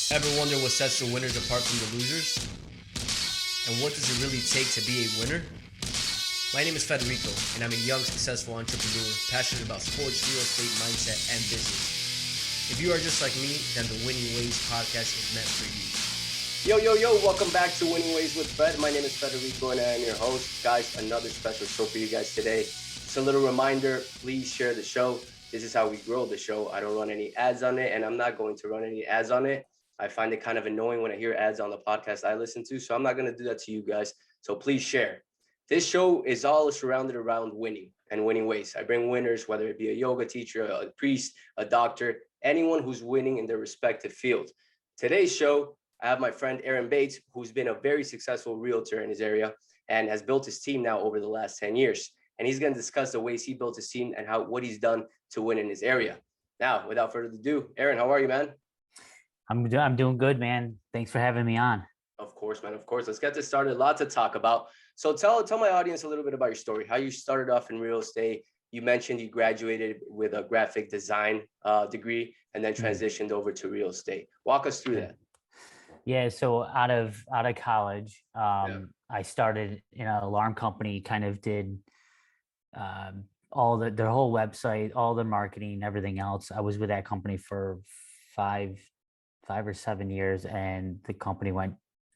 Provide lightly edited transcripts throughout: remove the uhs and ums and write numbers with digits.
Ever wonder what sets the winners apart from the losers? And what does it really take to be a winner? My name is Federico, and I'm a young, successful entrepreneur passionate about sports, real estate, mindset, and business. If you are just like me, then the Winning Ways podcast is meant for you. Yo, welcome back to Winning Ways with Fed. My name is Federico, and I am your host. Guys, another special show for you guys today. Just a little reminder, please share the show. This is how we grow the show. I don't run any ads on it, and I'm not going to run any ads on it. I find it kind of annoying when I hear ads on the podcast I listen to, so I'm not going to do that to you guys. So please share. This show is all surrounded around winning and winning ways. I bring winners, whether it be a yoga teacher, a priest, a doctor, anyone who's winning in their respective field. Today's show, I have my friend Aaron Bates, who's been a very successful realtor in his area and has built his team now over the last 10 years. And he's going to discuss the ways he built his team and what he's done to win in his area. Now, without further ado, Aaron, how are you, man? I'm doing good, man. Thanks for having me on. Of course, man. Of course. Let's get this started. A lot to talk about. So tell my audience a little bit about your story, how you started off in real estate. You mentioned you graduated with a graphic design degree and then transitioned over to real estate. Walk us through that. Yeah. So out of college, I started in an alarm company, kind of did all their whole website, all the marketing, everything else. I was with that company for five or 7 years, and the company went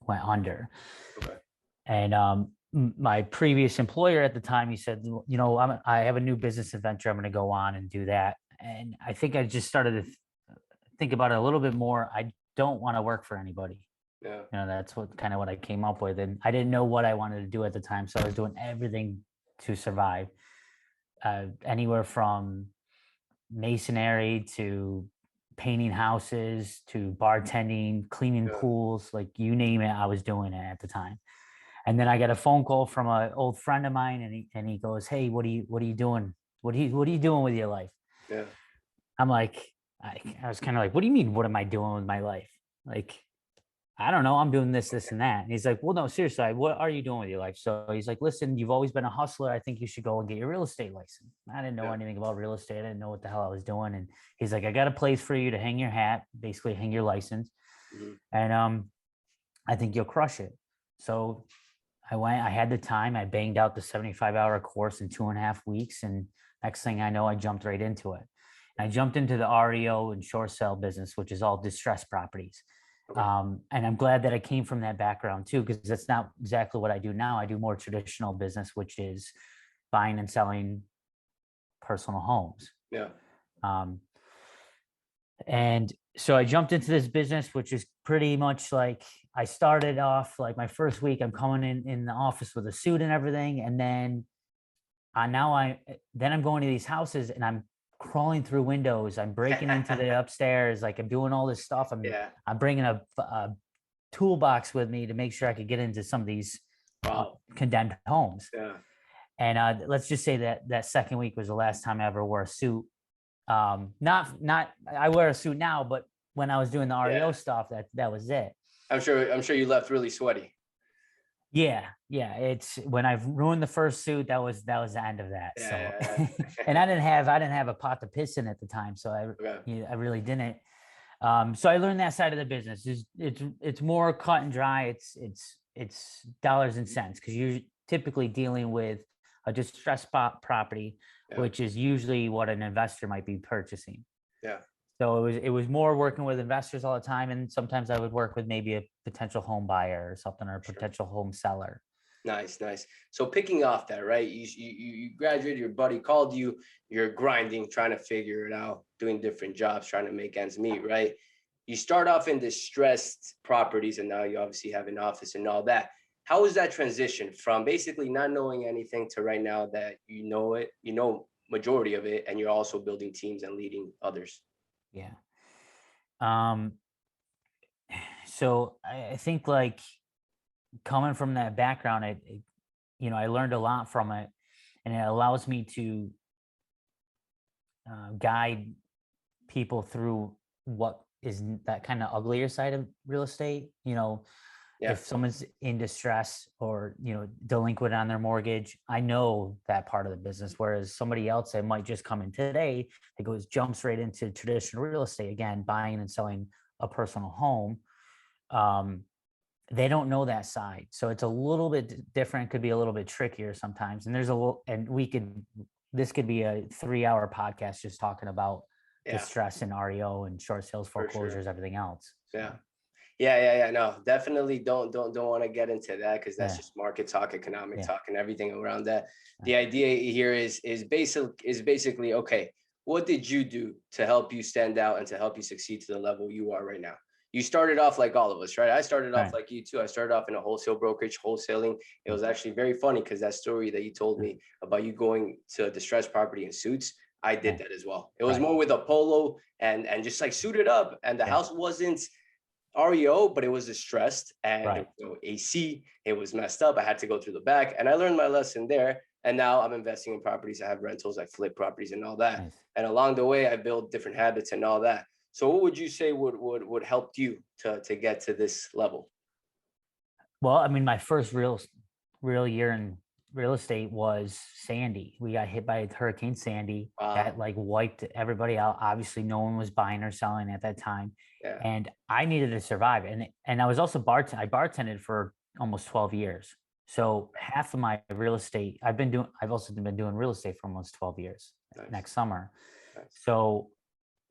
under. Okay. And my previous employer at the time, he said, you know, I have a new business adventure. I'm going to go on and do that. And I think I just started to think about it a little bit more. I don't want to work for anybody. Yeah. You know, that's what I came up with. And I didn't know what I wanted to do at the time. So I was doing everything to survive, anywhere from masonry to painting houses to bartending, cleaning pools, like you name it, I was doing it at the time. And then I got a phone call from an old friend of mine, and he goes, "Hey, what are you doing? What are you doing with your life?" Yeah. I'm like, I was kind of like, "What do you mean? What am I doing with my life? Like, I don't know. I'm doing this, and that." And he's like, "Well, no, seriously, what are you doing with your life?" So he's like, "Listen, you've always been a hustler. I think you should go and get your real estate license." I didn't know anything about real estate. I didn't know what the hell I was doing. And he's like, "I got a place for you to hang your hat, basically hang your license. Mm-hmm. And I think you'll crush it." So I went, I had the time, I banged out the 75-hour course in 2.5 weeks. And next thing I know, I jumped right into it. And I jumped into the REO and short sale business, which is all distressed properties. Okay. And I'm glad that I came from that background too, because that's not exactly what I do now. I do more traditional business, which is buying and selling personal homes. Yeah. And so I jumped into this business, which is pretty much like, I started off like my first week, I'm coming in the office with a suit and everything. And then I'm going to these houses and I'm crawling through windows. I'm breaking into the upstairs. Like I'm doing all this stuff. I'm bringing a toolbox with me to make sure I could get into some of these condemned homes. Yeah. And let's just say that second week was the last time I ever wore a suit. Not I wear a suit now, but when I was doing the REO stuff, that was it. I'm sure you left really sweaty. Yeah. It's when I've ruined the first suit, that was the end of that. Yeah. So, and I didn't have a pot to piss in at the time, so I really didn't. So I learned that side of the business. It's more cut and dry. It's dollars and cents, because you're typically dealing with a distressed property, which is usually what an investor might be purchasing. Yeah. So it was more working with investors all the time, and sometimes I would work with maybe a potential home buyer or something, or a potential home seller. Nice. So picking off that, right? You graduated, your buddy called you, you're grinding, trying to figure it out, doing different jobs, trying to make ends meet, right? You start off in distressed properties, and now you obviously have an office and all that. How was that transition from basically not knowing anything to right now that you know majority of it, and you're also building teams and leading others? Yeah. So I think, like, coming from that background, I learned a lot from it, and it allows me to guide people through what is that kind of uglier side of real estate. If someone's in distress or, delinquent on their mortgage, I know that part of the business. Whereas somebody else that might just come in today, jumps right into traditional real estate, again, buying and selling a personal home, they don't know that side. So it's a little bit different, could be a little bit trickier sometimes. And there's a little, and this could be a 3-hour podcast just talking about the Yeah, stress in REO and short sales for sure. foreclosures, everything else. Yeah. Yeah. No, definitely don't want to get into that, because that's Yeah. just market talk, economic Yeah. talk, and everything around that. Yeah. The idea here is basically, okay, what did you do to help you stand out and to help you succeed to the level you are right now? You started off like all of us, right? I started off Right. like you too. I started off in a wholesale brokerage, wholesaling. It was actually very funny because that story that you told me about you going to a distressed property in suits, I did that as well. It was Right. more with a polo and just like suited up, and the house wasn't REO, but it was distressed, and Right. there was no AC. It was messed up. I had to go through the back, and I learned my lesson there. And now I'm investing in properties. I have rentals, I flip properties and all that. Nice. And along the way, I built different habits and all that. So what would you say would help you to get to this level? Well, I mean, my first real year in real estate was Sandy. We got hit by Hurricane Sandy. Wow. That like wiped everybody out. Obviously, no one was buying or selling at that time. Yeah. And I needed to survive. And I was also I bartended for almost 12 years. So half of my real estate, I've also been doing real estate for almost 12 years. Nice. Next summer. Nice. So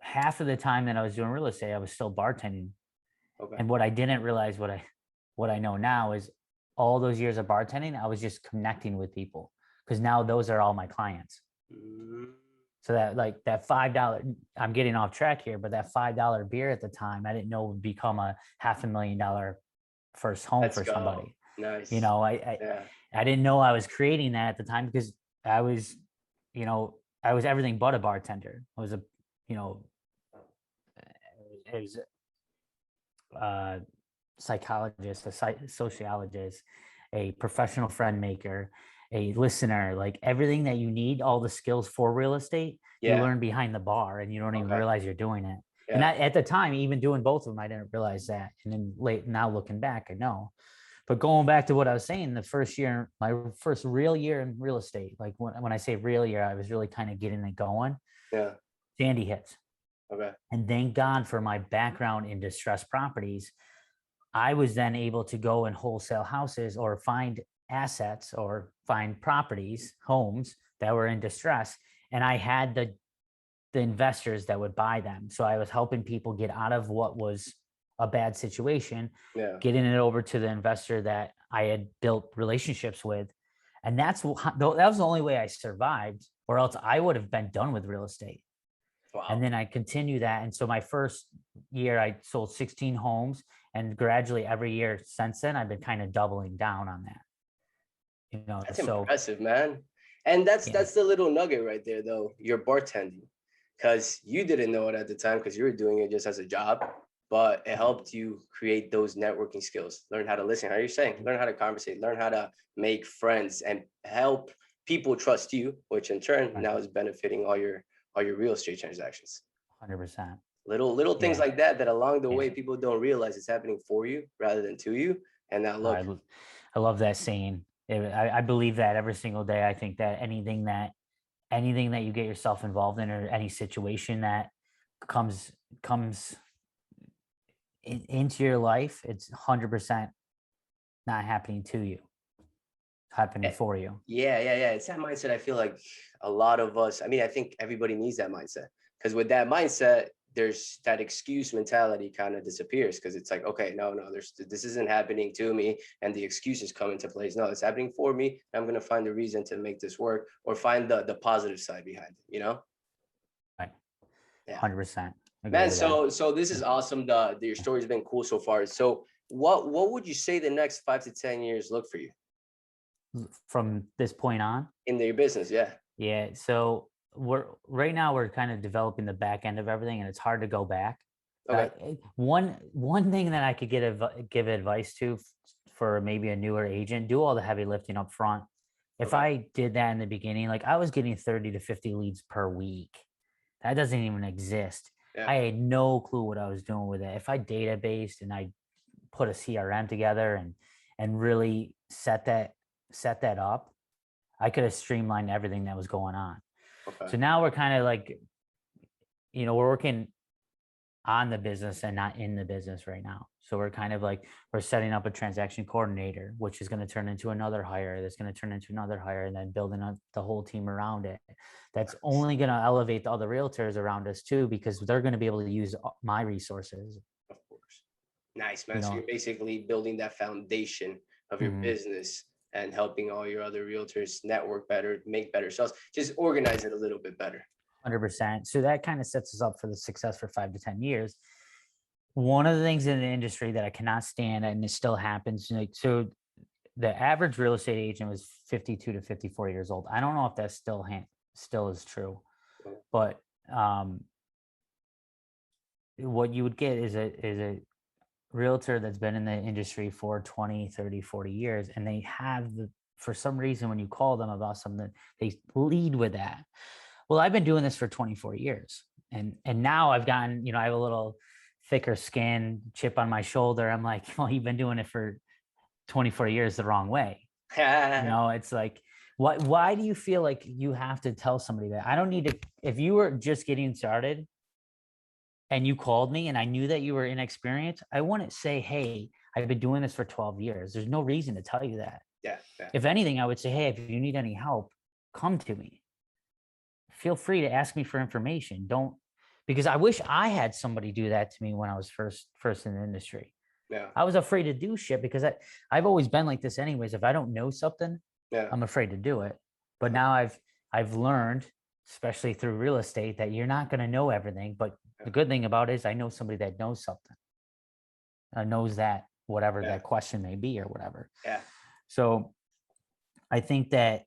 half of the time that I was doing real estate, I was still bartending. Okay. And what I didn't realize, what I know now, is all those years of bartending, I was just connecting with people, because now those are all my clients. Mm-hmm. So that like that $5, I'm getting off track here, but that $5 beer at the time, I didn't know would become a $500,000 first home for somebody. Nice. You know, I didn't know I was creating that at the time, because I was, I was everything but a bartender. I was a psychologist, a sociologist, a professional friend maker, a listener, like everything that you need, all the skills for real estate, you learn behind the bar, and you don't even realize you're doing it. Yeah. And at the time, even doing both of them, I didn't realize that. And then now looking back, I know. But going back to what I was saying, my first real year in real estate, like when I say real year, I was really kind of getting it going. Yeah. Sandy hits. Okay. And thank God for my background in distressed properties. I was then able to go and wholesale houses or find assets or find properties, homes that were in distress. And I had the investors that would buy them. So I was helping people get out of what was a bad situation, getting it over to the investor that I had built relationships with. And that was the only way I survived, or else I would have been done with real estate. Wow. And then I continue that. And so my first year, I sold 16 homes, and gradually every year since then, I've been kind of doubling down on that. That's impressive, man. And that's the little nugget right there, though. You're bartending, because you didn't know it at the time, because you were doing it just as a job, but it helped you create those networking skills, learn how to listen, how you're saying, learn how to conversate, learn how to make friends, and help people trust you, which in turn now is benefiting all your real estate transactions. 100%. Little things like that along the way, people don't realize it's happening for you rather than to you. And now look, I love that saying. I believe that every single day. I think that anything that you get yourself involved in, or any situation that comes into your life, it's 100% not happening to you, happening for you. Yeah. It's that mindset. I feel like a lot of us, I think everybody needs that mindset, because with that mindset, there's that excuse mentality kind of disappears, because it's like, okay, no, this isn't happening to me, and the excuses come into place. No, it's happening for me. I'm going to find a reason to make this work, or find the positive side behind it, Right. Yeah. 100%. Man, so this is awesome. Your story's been cool so far. So what would you say the next 5 to 10 years look for you from this point on in your business? Yeah. So right now we're kind of developing the back end of everything, and it's hard to go back. Okay. One thing that I could give advice to for maybe a newer agent: do all the heavy lifting up front. If I did that in the beginning, like I was getting 30 to 50 leads per week. That doesn't even exist. I had no clue what I was doing with it. If I databased and I put a CRM together and really set that up, I could have streamlined everything that was going on. So now we're kind of like, we're working on the business and not in the business right now. So we're kind of like, we're setting up a transaction coordinator, which is going to turn into another hire. That's going to turn into another hire, and then building up the whole team around it. That's only going to elevate the other realtors around us too, because they're going to be able to use my resources. Of course. Nice, man. So you're basically building that foundation of your business and helping all your other realtors network better, make better sales, just organize it a little bit better. 100%. So that kind of sets us up for the success for 5 to 10 years. One of the things in the industry that I cannot stand, and it still happens, like, so the average real estate agent was 52 to 54 years old. I don't know if that still is true, but what you would get is a realtor that's been in the industry for 20, 30, 40 years, and they have for some reason, when you call them about something, they lead with that. Well, I've been doing this for 24 years, and now I've gotten, I have a little thicker skin, chip on my shoulder. I'm like, well, you've been doing it for 24 years the wrong way. It's like, why do you feel like you have to tell somebody that? I don't need to. If you were just getting started and you called me and I knew that you were inexperienced, I wouldn't say, hey, I've been doing this for 12 years. There's no reason to tell you that. Yeah. If anything, I would say, hey, if you need any help, come to me. Feel free to ask me for information. Because I wish I had somebody do that to me when I was first in the industry. Yeah. I was afraid to do shit because I've always been like this anyways. If I don't know something, I'm afraid to do it. But now I've learned, especially through real estate, that you're not going to know everything. But the good thing about it is I know somebody that knows something, knows that whatever that question may be or whatever. Yeah. So I think that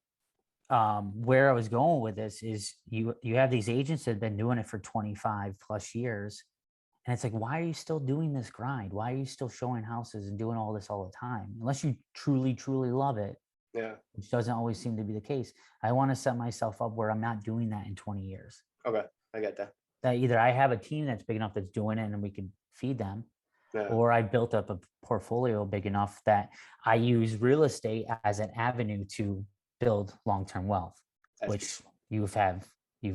where I was going with this is you have these agents that have been doing it for 25 plus years. And it's like, why are you still doing this grind? Why are you still showing houses and doing all this all the time? Unless you truly, truly love it, which doesn't always seem to be the case. I want to set myself up where I'm not doing that in 20 years. Okay, I get that. That either I have a team that's big enough that's doing it and we can feed them, or I built up a portfolio big enough that I use real estate as an avenue to build long-term wealth, which you've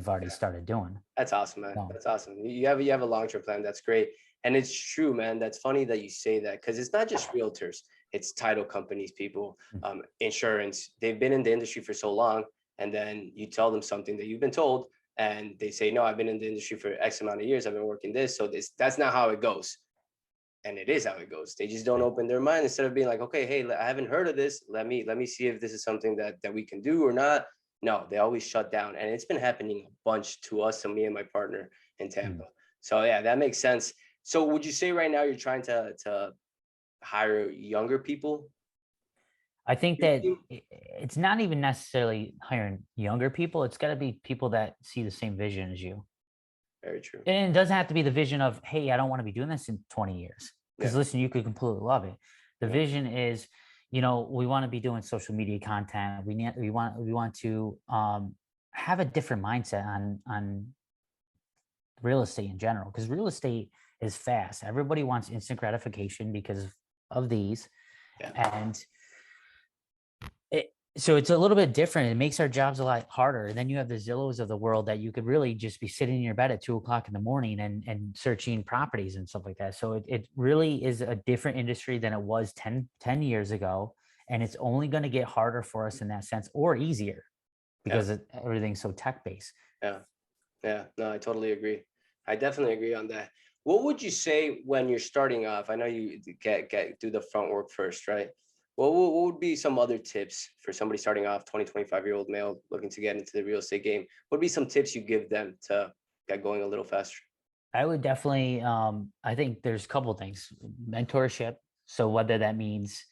already started doing. That's awesome, man. That's awesome. You have a long-term plan. That's great. And it's true, man. That's funny that you say that, because it's not just realtors. It's title companies, people, insurance. They've been in the industry for so long, and then you tell them something that you've been told, and they say, no, I've been in the industry for X amount of years. I've been working this. So that's not how it goes. And it is how it goes. They just don't open their mind. Instead of being like, okay, hey, I haven't heard of this. Let me see if this is something that we can do or not. No, they always shut down. And it's been happening a bunch to us, and me and my partner in Tampa. So yeah, that makes sense. So would you say right now you're trying to hire younger people? I think that it's not even necessarily hiring younger people. It's got to be people that see the same vision as you. Very true. And it doesn't have to be the vision of, hey, I don't want to be doing this in 20 years. Because listen, you could completely love it. The vision is, we want to be doing social media content. We want to have a different mindset on real estate in general, because real estate is fast. Everybody wants instant gratification because of these. And so it's a little bit different. It makes our jobs a lot harder. And then you have the Zillows of the world that you could really just be sitting in your bed at 2:00 in the morning and searching properties and stuff like that. So it really is a different industry than it was 10 years ago. And it's only going to get harder for us in that sense, or easier, because everything's so tech based. Yeah. No, I totally agree. I definitely agree on that. What would you say when you're starting off? I know you do the front work first, right? What would be some other tips for somebody starting off, 25-year-old male looking to get into the real estate game? What would be some tips you give them to get going a little faster? I would definitely, I think there's a couple of things. Mentorship. So whether that means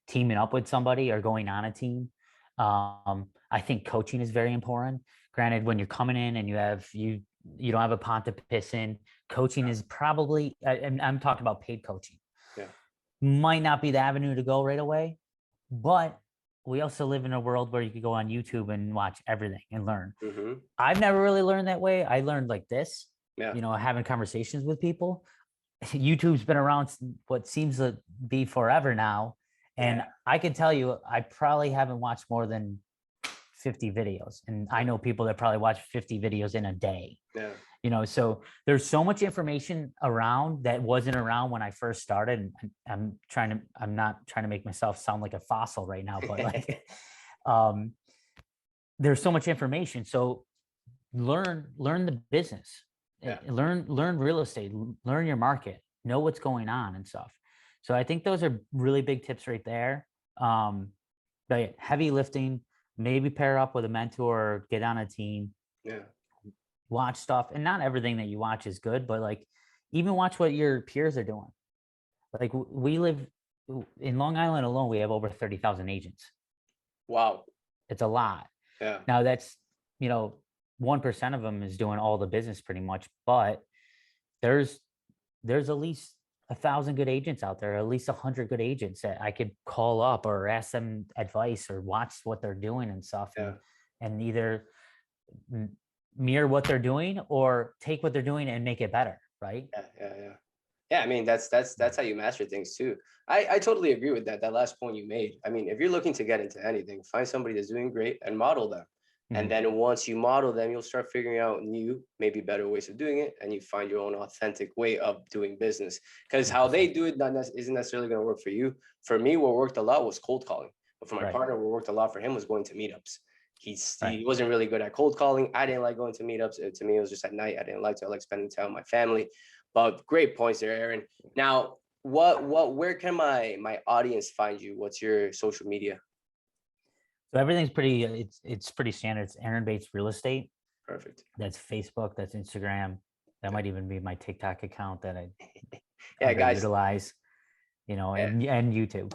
teaming up with somebody or going on a team. I think coaching is very important. Granted, when you're coming in and you don't have a pond to piss in, coaching is probably, and I'm talking about paid coaching. Might not be the avenue to go right away, but we also live in a world where you could go on YouTube and watch everything and learn. I've never really learned that way. I learned like this, having conversations with people. YouTube's been around what seems to be forever now. And I can tell you, I probably haven't watched more than 50 videos. And I know people that probably watch 50 videos in a day. So there's so much information around that wasn't around when I first started. And I'm not trying to make myself sound like a fossil right now, but like, um, there's so much information. So learn the business, learn real estate, learn your market, know what's going on and stuff. So I think those are really big tips right there. But heavy lifting, maybe pair up with a mentor, get on a team, watch stuff. And not everything that you watch is good, but like even watch what your peers are doing. Like we live in Long Island alone, we have over 30,000 agents. Wow. It's a lot. Yeah. Now that's, 1% of them is doing all the business pretty much, but there's at least 1,000 good agents out there, at least 100 good agents that I could call up or ask them advice or watch what they're doing and stuff, and either mirror what they're doing or take what they're doing and make it better. Right. Yeah. I mean, that's how you master things too. I totally agree with that last point you made. I mean, if you're looking to get into anything, find somebody that's doing great and model them. And then once you model them, you'll start figuring out new, maybe better ways of doing it. And you find your own authentic way of doing business, because how they do it isn't necessarily going to work for you. For me, what worked a lot was cold calling. But for my partner, what worked a lot for him was going to meetups. He wasn't really good at cold calling. I didn't like going to meetups. To me, it was just at night. I didn't like to. I like spending time with my family. But great points there, Aaron. Now, where can my audience find you? What's your social media? So everything's pretty, it's pretty standard. It's Aaron Bates Real Estate. Perfect. That's Facebook, that's Instagram. That might even be my TikTok account that I guys utilize, and YouTube.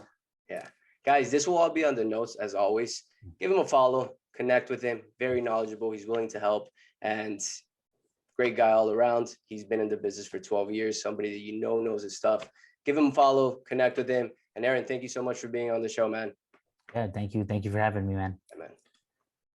Yeah. Guys, this will all be on the notes as always. Give him a follow, connect with him. Very knowledgeable. He's willing to help, and great guy all around. He's been in the business for 12 years. Somebody that knows his stuff. Give him a follow, connect with him. And Aaron, thank you so much for being on the show, man. Yeah, thank you. Thank you for having me, man.